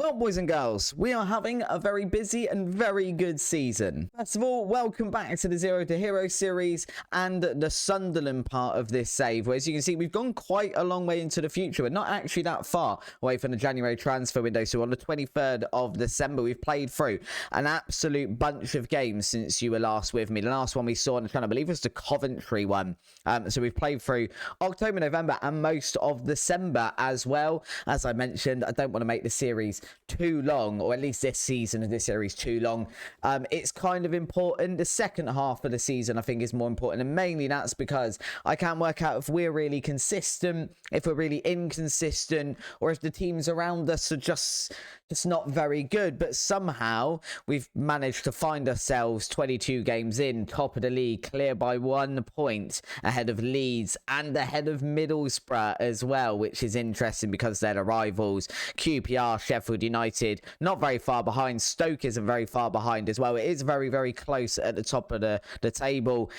Well, boys and girls, we are having a very busy and very good season. First of all, welcome back to the Zero to Hero series and the Sunderland part of this save, where as you can see, we've gone quite a long way into the future. We're not actually that far away from the January transfer window. So on the 23rd of December, we've played through an absolute bunch of games since you were last with me. The last one we saw on the channel, I believe, was the Coventry one. So we've played through October, November, and most of December as well. As I mentioned, I don't want to make the series too long, or at least this season of this series too long. It's kind of important. The second half of the season I think is more important, and mainly that's because I can't work out if we're really consistent, if we're really inconsistent, or if the teams around us are just not very good. But somehow we've managed to find ourselves 22 games in, top of the league, clear by 1 point, ahead of Leeds and ahead of Middlesbrough as well, which is interesting because they're the rivals. QPR, Sheffield United, not very far behind. Stoke isn't very far behind as well. It is very, very close at the top of the table.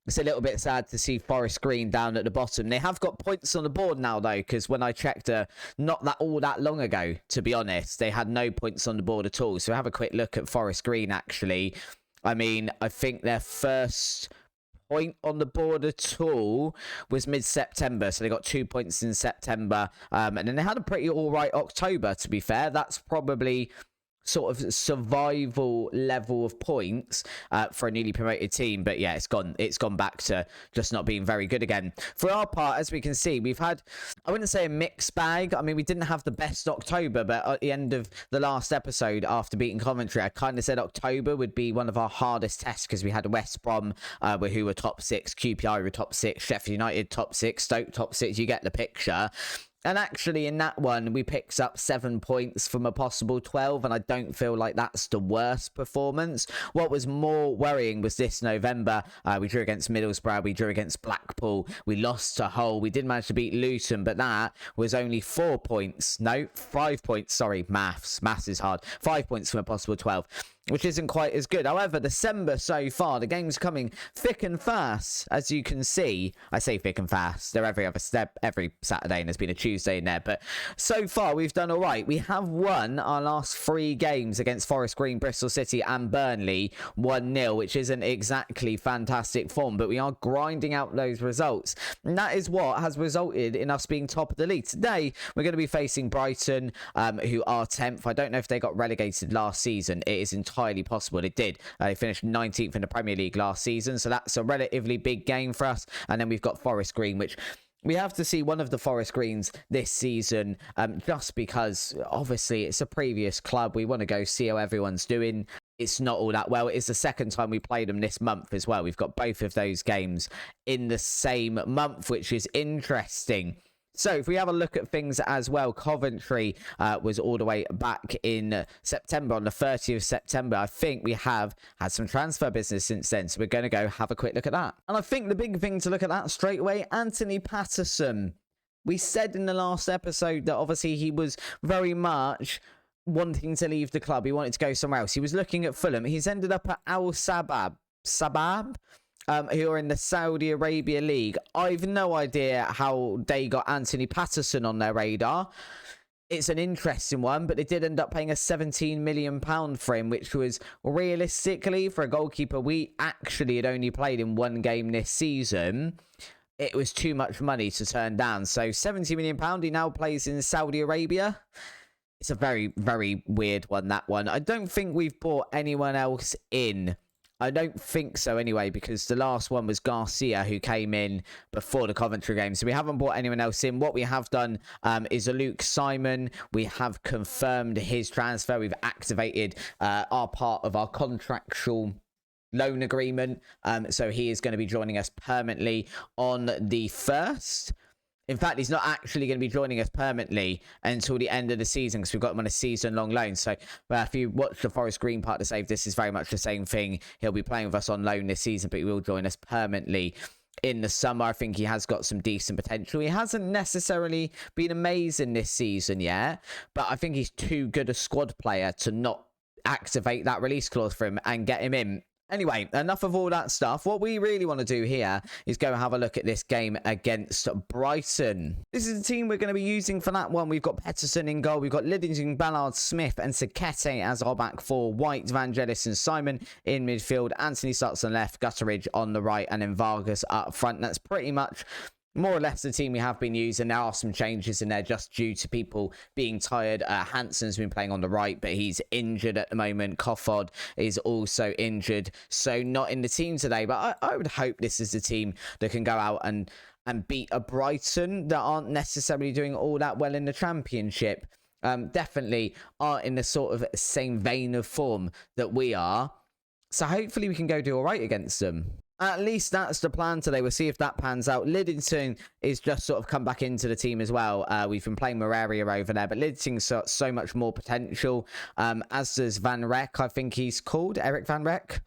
It's a little bit sad to see Forest Green down at the bottom. They have got points on the board now, though, because when I checked not that long ago, to be honest, they had no points on the board at all. So have a quick look at Forest Green, actually. I mean, I think their first point on the board at all was mid-September, so they got 2 points in September, and then they had a pretty all right October, to be fair. That's probably sort of survival level of points for a newly promoted team. But yeah, it's gone back to just not being very good again. For our part, as we can see, we've had, I wouldn't say a mixed bag. I mean, we didn't have the best October, but at the end of the last episode after beating Coventry, I kind of said October would be one of our hardest tests because we had West Brom who were top 6, QPR were top 6, Sheffield United top 6, Stoke top 6. You get the picture. And actually, in that one, we picked up 7 points from a possible 12, and I don't feel like that's the worst performance. What was more worrying was this November. We drew against Middlesbrough, we drew against Blackpool, we lost to Hull, we did manage to beat Luton, but that was only 4 points. No, 5 points. Sorry, maths is hard. 5 points from a possible 12. Which isn't quite as good. However, December so far, the game's coming thick and fast, as you can see. I say thick and fast. They're every Saturday, and there's been a Tuesday in there. But so far, we've done all right. We have won our last 3 games against Forest Green, Bristol City, and Burnley 1-0, which isn't exactly fantastic form, but we are grinding out those results. And that is what has resulted in us being top of the league. Today, we're going to be facing Brighton, who are 10th. I don't know if they got relegated last season. It is entirely possible they did. They finished 19th in the Premier League last season, so that's a relatively big game for us. And then we've got Forest Green, which we have to see one of the Forest Greens this season, just because obviously it's a previous club. We want to go see how everyone's doing. It's not all that well. It's the second time we played them this month as well. We've got both of those games in the same month, which is interesting. So if we have a look at things as well, Coventry was all the way back in September, on the 30th of September. I think we have had some transfer business since then, so we're going to go have a quick look at that. And I think the big thing to look at that straight away, Anthony Patterson. We said in the last episode that obviously he was very much wanting to leave the club. He wanted to go somewhere else. He was looking at Fulham. He's ended up at Al Sabab, who are in the Saudi Arabia League. I've no idea how they got Anthony Patterson on their radar. It's an interesting one, but they did end up paying a £17 million for him, which was realistically, for a goalkeeper we actually had only played in 1 game this season, it was too much money to turn down. So £70 million, he now plays in Saudi Arabia. It's a very, very weird one, that one. I don't think we've brought anyone else in. I don't think so anyway, because the last one was Garcia, who came in before the Coventry game. So we haven't brought anyone else in. What we have done is a Luke Simon. We have confirmed his transfer. We've activated our part of our contractual loan agreement. So he is going to be joining us permanently on the 1st. In fact, he's not actually going to be joining us permanently until the end of the season, because we've got him on a season-long loan. So if you watch the Forest Green part to save, this is very much the same thing. He'll be playing with us on loan this season, but he will join us permanently in the summer. I think he has got some decent potential. He hasn't necessarily been amazing this season yet, but I think he's too good a squad player to not activate that release clause for him and get him in. Anyway, enough of all that stuff. What we really want to do here is go have a look at this game against Brighton. This is the team we're going to be using for that one. We've got Pettersson in goal. We've got Liddington, Ballard, Smith, and Sakete as our back four. White, Vangelis, and Simon in midfield. Anthony starts on left, Gutteridge on the right, and then Vargas up front. That's pretty much more or less the team we have been using. There are some changes in there just due to people being tired. Hansen's been playing on the right, but he's injured at the moment. Kofod is also injured, so not in the team today. But I would hope this is the team that can go out and beat a Brighton that aren't necessarily doing all that well in the Championship. Definitely aren't in the sort of same vein of form that we are. So hopefully we can go do all right against them. At least that's the plan today. We'll see if that pans out. Liddington is just sort of come back into the team as well. We've been playing Moraria over there, but Liddington's got so much more potential. As does Van Rek, I think he's called. Eric Van Rek.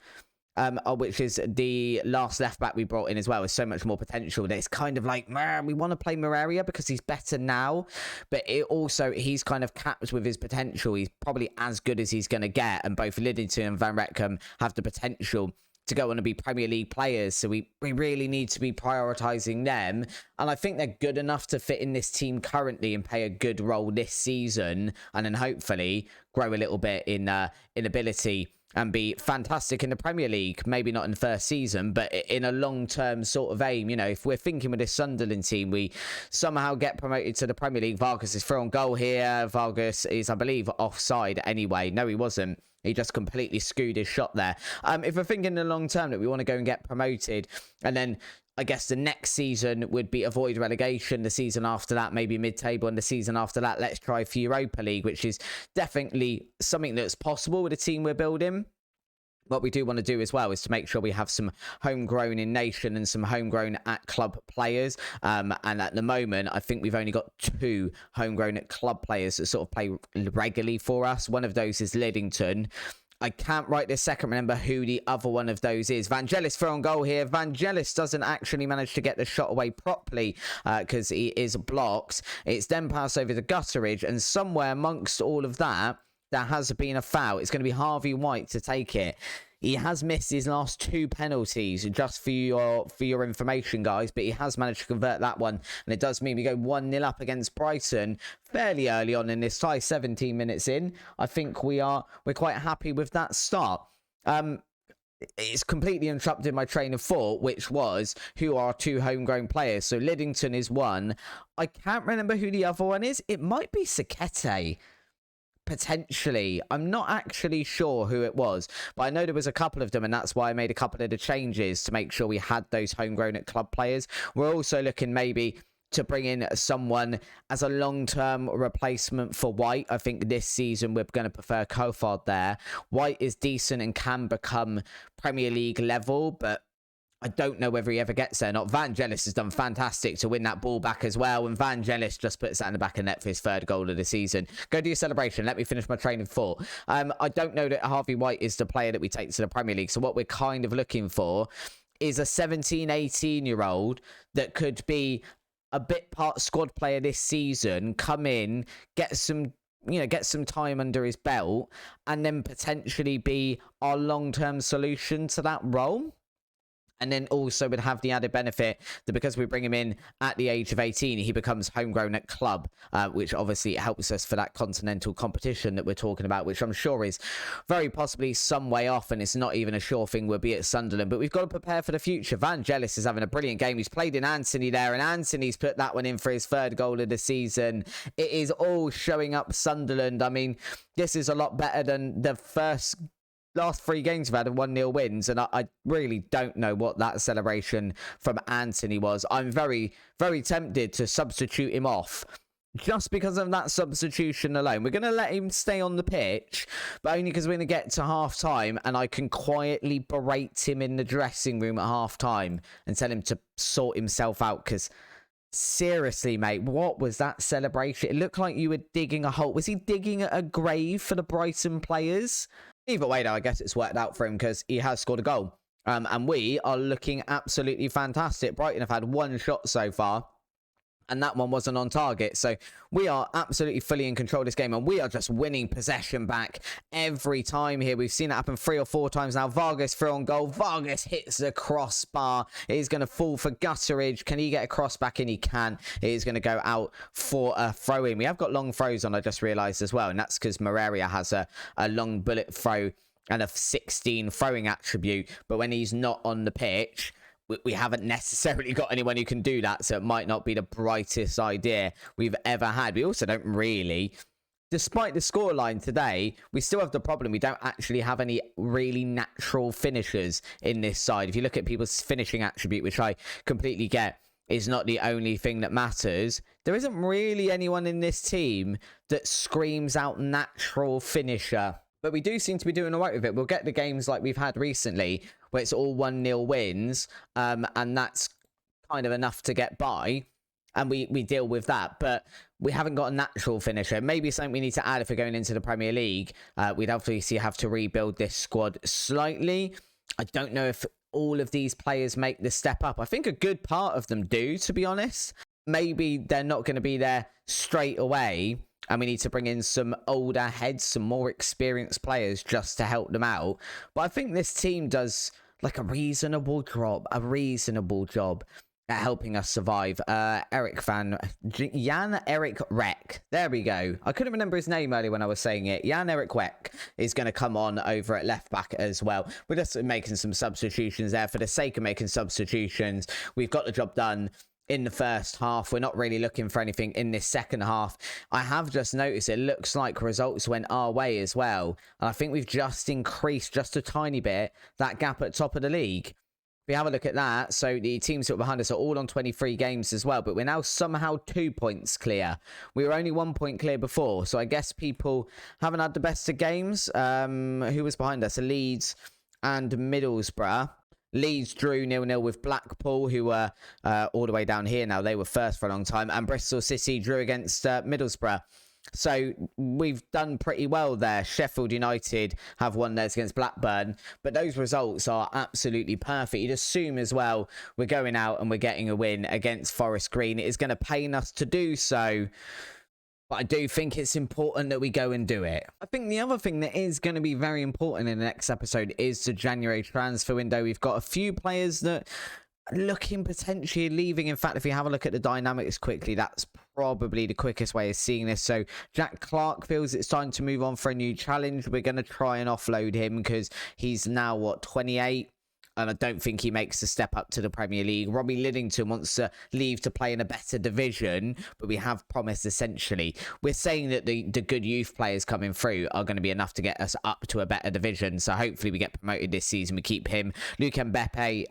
Which is the last left back we brought in as well. Is so much more potential that it's kind of like, we want to play Moraria because he's better now, but he's kind of capped with his potential. He's probably as good as he's going to get, and both Liddington and Van Rek have the potential to go on and be Premier League players, so we really need to be prioritising them, and I think they're good enough to fit in this team currently and play a good role this season, and then hopefully grow a little bit in ability and be fantastic in the Premier League. Maybe not in the first season, but in a long-term sort of aim. You know, if we're thinking with this Sunderland team, we somehow get promoted to the Premier League. Vargas is through on goal here. Vargas is, I believe, offside anyway. No, he wasn't. He just completely skewed his shot there. If we're thinking in the long term that we want to go and get promoted, and then I guess the next season would be avoid relegation. The season after that, maybe mid-table. And the season after that, let's try for Europa League, which is definitely something that's possible with the team we're building. What we do want to do as well is to make sure we have some homegrown in nation and some homegrown at club players. And at the moment, I think we've only got 2 homegrown at club players that sort of play regularly for us. One of those is Liddington. I can't right this second remember who the other one of those is. Vangelis for on goal here. Vangelis doesn't actually manage to get the shot away properly because he is blocked. It's then passed over to Gutteridge, and somewhere amongst all of that, there has been a foul. It's going to be Harvey White to take it. He has missed his last 2 penalties, just for your information, guys. But he has managed to convert that one. And it does mean we go 1-0 up against Brighton fairly early on in this tie, 17 minutes in. I think we're quite happy with that start. It's completely interrupted my train of thought, which was who are 2 homegrown players. So Liddington is one. I can't remember who the other one is. It might be Sakete. Potentially. I'm not actually sure who it was, but I know there was a couple of them, and that's why I made a couple of the changes to make sure we had those homegrown at club players. We're also looking maybe to bring in someone as a long-term replacement for White. I think this season we're going to prefer Kofod there. White is decent and can become Premier League level, but I don't know whether he ever gets there or not. Vangelis has done fantastic to win that ball back as well. And Vangelis just puts that in the back of net for his 3rd goal of the season. Go do your celebration. Let me finish my train of thought. I don't know that Harvey White is the player that we take to the Premier League. So what we're kind of looking for is a 17, 18-year-old that could be a bit part squad player this season, come in, get some time under his belt, and then potentially be our long-term solution to that role. And then also would have the added benefit that because we bring him in at the age of 18, he becomes homegrown at club, which obviously helps us for that continental competition that we're talking about, which I'm sure is very possibly some way off, and it's not even a sure thing we'll be at Sunderland. But we've got to prepare for the future. Vangelis is having a brilliant game. He's played in Anthony there, and Anthony's put that one in for his 3rd goal of the season. It is all showing up Sunderland. I mean, this is a lot better than the last 3 games we've had 1-0 wins, and I really don't know what that celebration from Anthony was. I'm very, very tempted to substitute him off just because of that substitution alone. We're going to let him stay on the pitch, but only because we're going to get to half-time and I can quietly berate him in the dressing room at half-time and tell him to sort himself out, because seriously, mate, what was that celebration? It looked like you were digging a hole. Was he digging a grave for the Brighton players? Either way, though, I guess it's worked out for him because he has scored a goal. And we are looking absolutely fantastic. Brighton have had 1 shot so far. and that one wasn't on target. So we are absolutely fully in control of this game, and we are just winning possession back every time here. We've seen it happen 3 or 4 times now. Vargas through on goal. Vargas hits the crossbar. It is going to fall for Gutteridge. Can he get a cross back in? He can. It is going to go out for a throw-in. We have got long throws on, I just realised as well, and that's because Moreira has a long bullet throw and a 16 throwing attribute, but when he's not on the pitch, we haven't necessarily got anyone who can do that, so it might not be the brightest idea we've ever had. We also don't really, despite the scoreline today, we still have the problem. We don't actually have any really natural finishers in this side. If you look at people's finishing attribute, which I completely get, is not the only thing that matters, there isn't really anyone in this team that screams out natural finisher. But we do seem to be doing all right with it. We'll get the games like we've had recently, where it's all 1-0 wins, and that's kind of enough to get by, and we deal with that. But we haven't got a natural finisher. Maybe something we need to add if we're going into the Premier League. We'd obviously have to rebuild this squad slightly. I don't know if all of these players make the step up. I think a good part of them do, to be honest. Maybe they're not going to be there straight away, and we need to bring in some older heads, some more experienced players just to help them out. But I think this team does like a reasonable job at helping us survive. Jan-Erik Rek. There we go. I couldn't remember his name earlier when I was saying it. Jan-Erik Rek is going to come on over at left back as well. We're just making some substitutions there for the sake of making substitutions. We've got the job done in the first half. We're not really looking for anything in this second half. I have just noticed it looks like results went our way as well. And I think we've just increased just a tiny bit that gap at top of the league. If we have a look at that, so the teams that are behind us are all on 23 games as well, but we're now somehow 2 points clear. We were only 1 point clear before, so I guess people haven't had the best of games. Who was behind us? Leeds and Middlesbrough. Leeds drew 0-0 with Blackpool, who were all the way down here now. They were first for a long time. And Bristol City drew against Middlesbrough. So we've done pretty well there. Sheffield United have won theirs against Blackburn. But those results are absolutely perfect. You'd assume as well we're going out and we're getting a win against Forest Green. It is going to pain us to do so, but I do think it's important that we go and do it. I think the other thing that is going to be very important in the next episode is the January transfer window. We've got a few players that are looking potentially leaving. In fact, if you have a look at the dynamics quickly, that's probably the quickest way of seeing this. So Jack Clark feels it's time to move on for a new challenge. We're going to try and offload him because he's now, 28? And I don't think he makes the step up to the Premier League. Robbie Liddington wants to leave to play in a better division, but we have promised essentially. We're saying that the good youth players coming through are going to be enough to get us up to a better division. So hopefully we get promoted this season. We keep him. Luke Mbete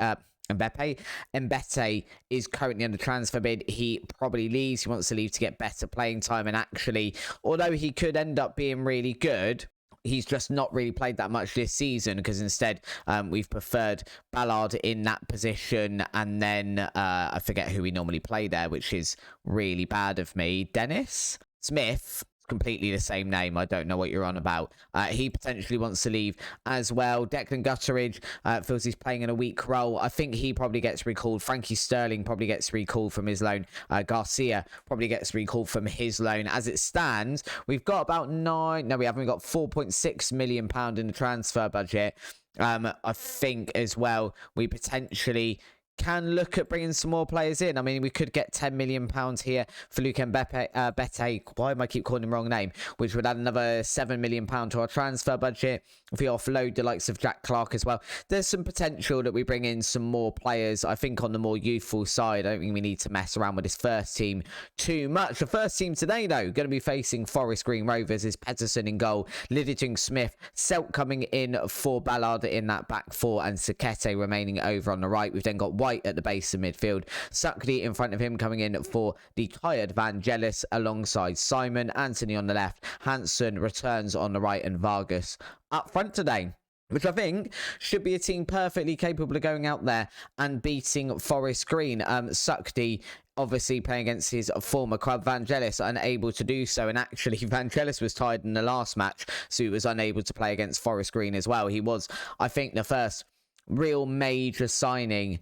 is currently on the transfer bid. He probably leaves. He wants to leave to get better playing time. And actually, although he could end up being really good, he's just not really played that much this season because instead we've preferred Ballard in that position. And then I forget who we normally play there, which is really bad of me. Dennis Smith. Completely the same name. I don't know what you're on about. He potentially wants to leave as well. Declan Gutteridge feels he's playing in a weak role. I think he probably gets recalled. Frankie Sterling probably gets recalled from his loan. Garcia probably gets recalled from his loan. As it stands, we've got about we haven't. We've got £4.6 million in the transfer budget. I think as well, we potentially can look at bringing some more players in. I mean, we could get £10 million here for Luke Mbete. Why am I keep calling him wrong name? Which would add another £7 million to our transfer budget. If we offload the likes of Jack Clark as well, there's some potential that we bring in some more players. I think on the more youthful side, I don't think we need to mess around with this first team too much. The first team today, though, going to be facing Forest Green Rovers is Pedersen in goal, Liddington Smith, Selt coming in for Ballard in that back four, and Sakete remaining over on the right. We've then got White at the base of midfield, Suckley in front of him coming in for the tired Vangelis alongside Simon, Anthony on the left, Hansen returns on the right, and Vargas up front today, which I think should be a team perfectly capable of going out there and beating Forest Green. Suckley obviously playing against his former club, Vangelis, unable to do so. And actually, Vangelis was tied in the last match, so he was unable to play against Forest Green as well. He was, I think, the first real major signing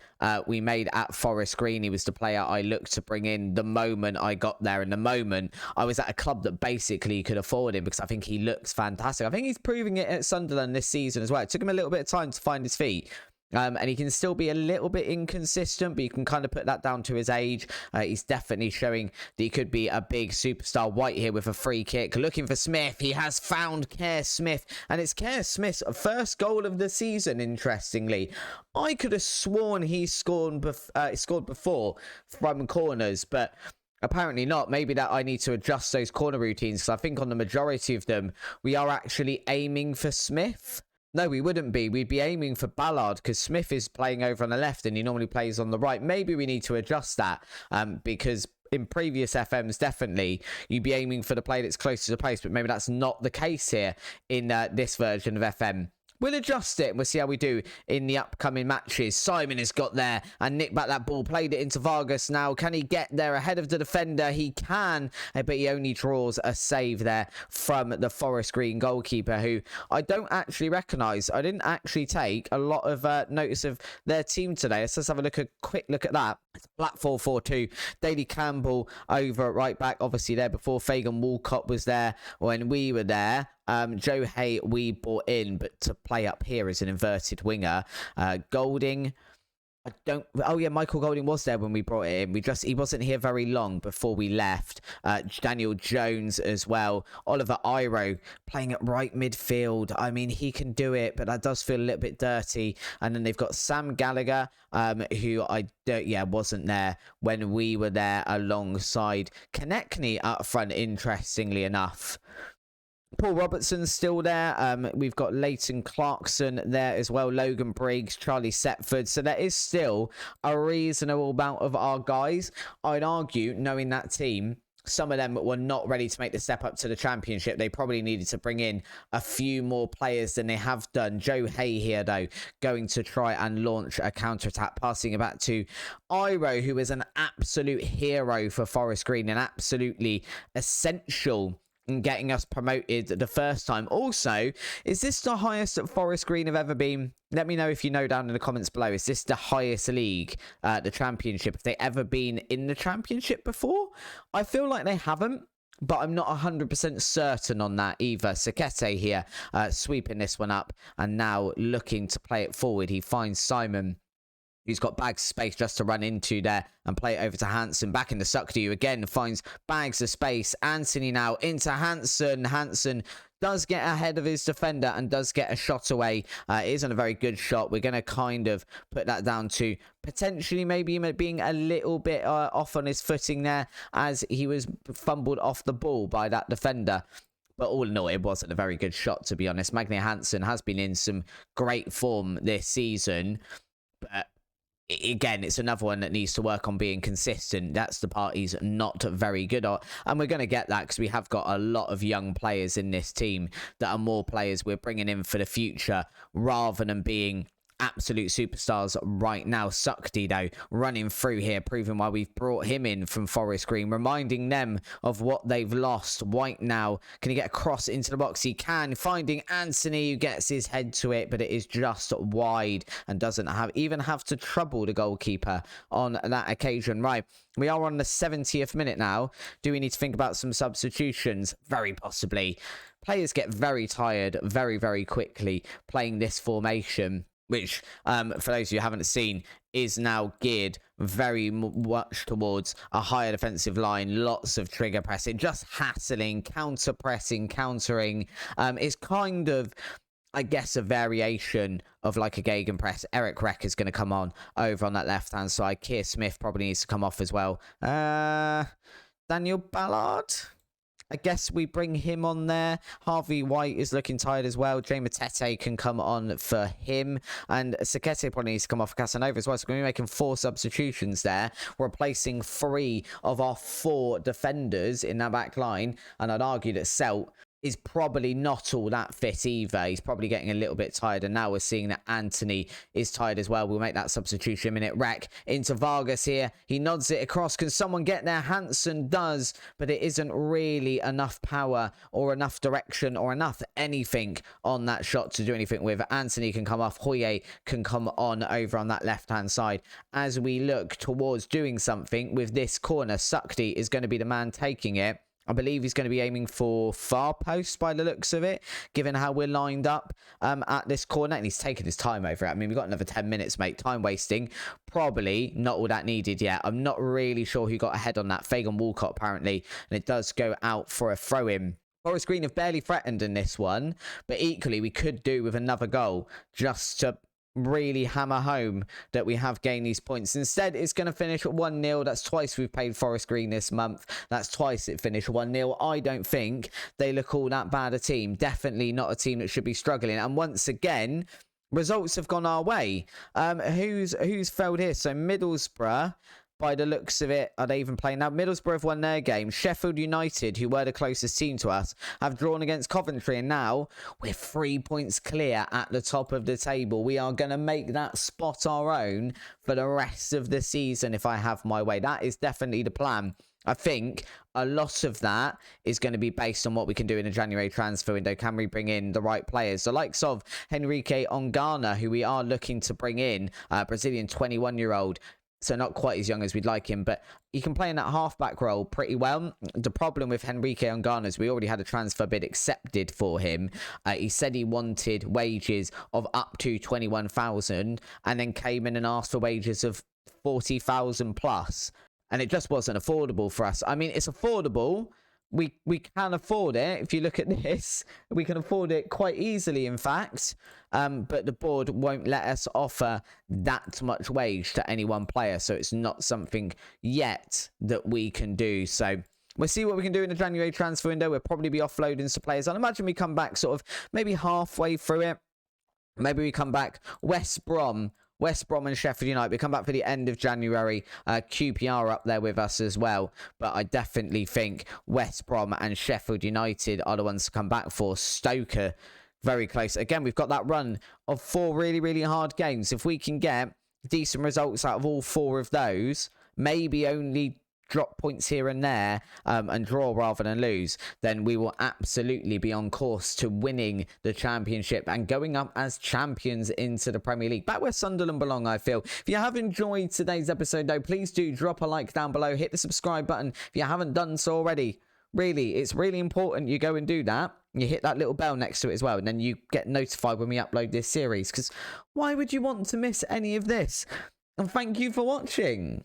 we made at Forest Green. He was the player I looked to bring in the moment I got there, and the moment I was at a club that basically could afford him, because I think he looks fantastic. I think he's proving it at Sunderland this season as well. It took him a little bit of time to find his feet. And he can still be a little bit inconsistent, but you can kind of put that down to his age. He's definitely showing that he could be a big superstar. White here with a free kick, looking for Smith. He has found Kerr Smith, and it's Kerr Smith's first goal of the season, interestingly. I could have sworn he scored before from corners, but apparently not. Maybe that I need to adjust those corner routines, because I think on the majority of them, we are actually aiming for Smith. No, we wouldn't be. We'd be aiming for Ballard, because Smith is playing over on the left and he normally plays on the right. Maybe we need to adjust that, because in previous FMs, definitely, you'd be aiming for the player that's closest to the post, but maybe that's not the case here in this version of FM. We'll adjust it and we'll see how we do in the upcoming matches. Simon has got there and nicked back that ball, played it into Vargas now. Can he get there ahead of the defender? He can, but he only draws a save there from the Forest Green goalkeeper, who I don't actually recognise. I didn't actually take a lot of notice of their team today. Let's just have a quick look at that. It's Black 4-4-2. Daley Campbell over at right back, obviously there before. Fagan Walcott was there when we were there. Joe Hay we brought in, but to play up here as an inverted winger. Golding, oh yeah, Michael Golding was there when we brought it in. He wasn't here very long before we left. Daniel Jones as well. Oliver Iro playing at right midfield. I mean, he can do it, but that does feel a little bit dirty. And then they've got Sam Gallagher, who wasn't there when we were there, alongside Konechny up front, interestingly enough. Paul Robertson's still there. We've got Leighton Clarkson there as well. Logan Briggs, Charlie Setford. So there is still a reasonable amount of our guys. I'd argue, knowing that team, some of them were not ready to make the step up to the Championship. They probably needed to bring in a few more players than they have done. Joe Hay here, though, going to try and launch a counter-attack, passing it back to Iro, who is an absolute hero for Forest Green and absolutely essential in getting us promoted the first time. Also, is this the highest that Forest Green have ever been? Let me know if you know down in the comments below. Is this the highest league, the Championship? Have they ever been in the Championship before? I feel like they haven't, but I'm not 100% certain on that either. Sekete here, sweeping this one up and now looking to play it forward. He finds Simon, who's got bags of space just to run into there, and play it over to Hansen. Back into Suckdew again, finds bags of space. Anthony now into Hansen. Hansen does get ahead of his defender and does get a shot away. It isn't a very good shot. We're going to kind of put that down to potentially maybe him being a little bit off on his footing there, as he was fumbled off the ball by that defender. But all in all, it wasn't a very good shot, to be honest. Magne Hansen has been in some great form this season, but again, it's another one that needs to work on being consistent. That's the part he's not very good at. And we're going to get that, because we have got a lot of young players in this team that are more players we're bringing in for the future, rather than being absolute superstars right now. Suckdy, though, running through here, proving why we've brought him in from Forest Green, reminding them of what they've lost. White now, can he get a cross into the box? He can, finding Anthony, who gets his head to it, but it is just wide and doesn't even have to trouble the goalkeeper on that occasion. Right, we are on the 70th minute now. Do we need to think about some substitutions? Very possibly. Players get very tired very, very quickly playing this formation, which, for those of you who haven't seen, is now geared very much towards a higher defensive line, lots of trigger pressing, just hassling, counter-pressing, countering. It's kind of, I guess, a variation of like a gegenpress. Eric Reck is going to come on over on that left-hand side. Keir Smith probably needs to come off as well. Daniel Ballard, I guess we bring him on there. Harvey White is looking tired as well. Jay Matete can come on for him. And Sekete probably needs to come off for Casanova as well. So we're going to be making 4 substitutions there, replacing 3 of our 4 defenders in that back line. And I'd argue that Celt is probably not all that fit either. He's probably getting a little bit tired, and now we're seeing that Anthony is tired as well. We'll make that substitution in a minute. Rec into Vargas here. He nods it across. Can someone get there? Hansen does, but it isn't really enough power or enough direction or enough anything on that shot to do anything with. Anthony can come off. Hoye can come on over on that left-hand side. As we look towards doing something with this corner, Sukti is going to be the man taking it. I believe he's going to be aiming for far post by the looks of it, given how we're lined up at this corner. And he's taking his time over it. I mean, we've got another 10 minutes, mate. Time wasting. Probably not all that needed yet. I'm not really sure who got ahead on that. Fagan Walcott, apparently. And it does go out for a throw-in. Forest Green have barely threatened in this one. But equally, we could do with another goal just to really hammer home that we have gained these points. Instead, it's going to finish at 1-0. That's twice we've played Forest Green this month. That's twice it finished 1-0. I don't think they look all that bad a team. Definitely not a team that should be struggling. And once again, results have gone our way. Who's failed here? So Middlesbrough, by the looks of it, are they even playing now? Middlesbrough have won their game. Sheffield United, who were the closest team to us, have drawn against Coventry. And now we're 3 points clear at the top of the table. We are going to make that spot our own for the rest of the season if I have my way. That is definitely the plan. I think a lot of that is going to be based on what we can do in the January transfer window. Can we bring in the right players? The likes of Henrique Ongana, who we are looking to bring in, Brazilian 21-year-old. So not quite as young as we'd like him, but he can play in that halfback role pretty well. The problem with Henrique Ongana is we already had a transfer bid accepted for him. He said he wanted wages of up to 21,000 and then came in and asked for wages of 40,000 plus. And it just wasn't affordable for us. I mean, it's affordable. We can afford it. If you look at this, we can afford it quite easily, in fact. But the board won't let us offer that much wage to any one player. So it's not something yet that we can do. So we'll see what we can do in the January transfer window. We'll probably be offloading some players. I'd imagine we come back sort of maybe halfway through it. Maybe we come back West Brom and Sheffield United. We come back for the end of January. QPR up there with us as well. But I definitely think West Brom and Sheffield United are the ones to come back for. Stoker, very close. Again, we've got that run of 4 really, really hard games. If we can get decent results out of all 4 of those, maybe only drop points here and there and draw rather than lose, then we will absolutely be on course to winning the championship and going up as champions into the Premier League. Back where Sunderland belong, I feel. If you have enjoyed today's episode, though, please do drop a like down below. Hit the subscribe button if you haven't done so already. Really, it's really important you go and do that. You hit that little bell next to it as well, and then you get notified when we upload this series, because why would you want to miss any of this? And thank you for watching.